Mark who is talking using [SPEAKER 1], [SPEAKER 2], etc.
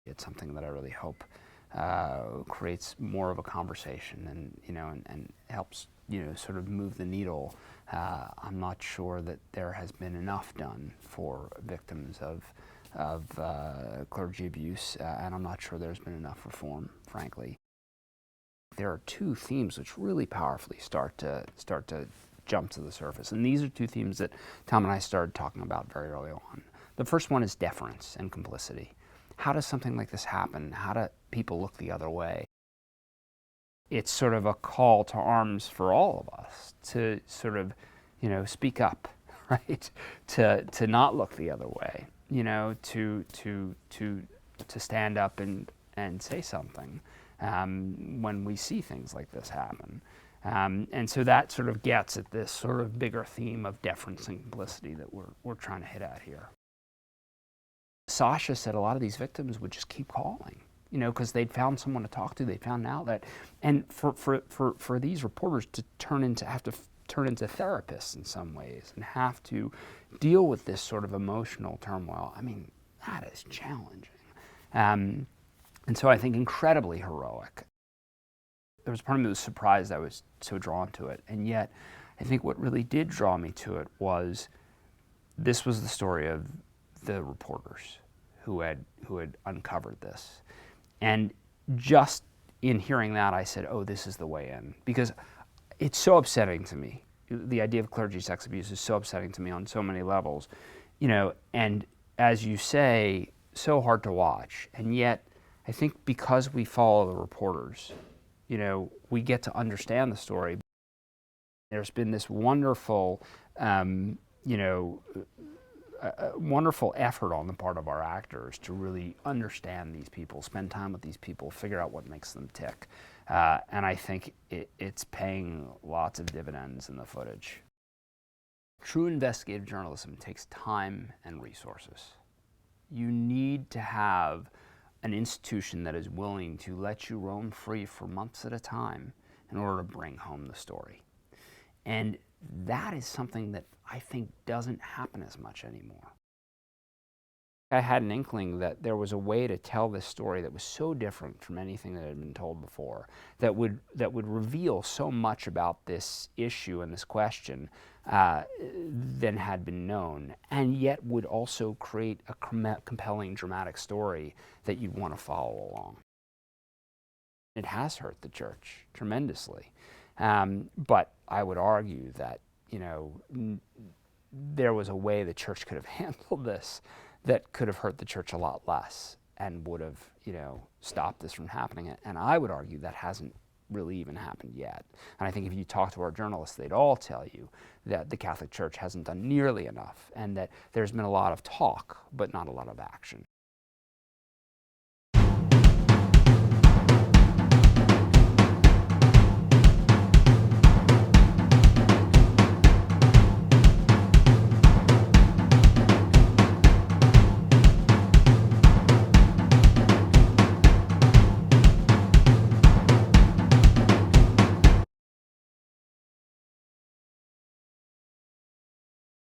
[SPEAKER 1] It's something that I really hope creates more of a conversation and helps sort of move the needle. I'm not sure that there has been enough done for victims of clergy abuse, and I'm not sure there's been enough reform, frankly. There are two themes which really powerfully start to jump to the surface, and these are two themes that Tom and I started talking about very early on. The first one is deference and complicity. How does something like this happen? How do people look the other way? It's sort of a call to arms for all of us to sort of, speak up, right? To not look the other way, to stand up and say something when we see things like this happen. And so that sort of gets at this sort of bigger theme of deference and complicity that we're trying to hit at here. Sasha said a lot of these victims would just keep calling, because they'd found someone to talk to, they found an outlet. And for these reporters to have to turn into therapists in some ways and have to deal with this sort of emotional turmoil, I mean, that is challenging. And so I think incredibly heroic. There was part of me that was surprised I was so drawn to it, and yet I think what really did draw me to it was this was the story of the reporters who had uncovered this. And just in hearing that, I said, oh, this is the way in. Because it's so upsetting to me. The idea of clergy sex abuse is so upsetting to me on so many levels. And as you say, so hard to watch. And yet, I think because we follow the reporters, we get to understand the story. There's been this wonderful, wonderful effort on the part of our actors to really understand these people, spend time with these people, figure out what makes them tick. And I think it's paying lots of dividends in the footage. True investigative journalism takes time and resources. You need to have an institution that is willing to let you roam free for months at a time in order to bring home the story. And that is something that I think doesn't happen as much anymore. I had an inkling that there was a way to tell this story that was so different from anything that had been told before, that would reveal so much about this issue and this question than had been known, and yet would also create a compelling, dramatic story that you'd want to follow along. It has hurt the church tremendously, but I would argue that there was a way the church could have handled this that could have hurt the church a lot less and would have, stopped this from happening. And I would argue that hasn't really even happened yet. And I think if you talk to our journalists, they'd all tell you that the Catholic Church hasn't done nearly enough and that there's been a lot of talk, but not a lot of action.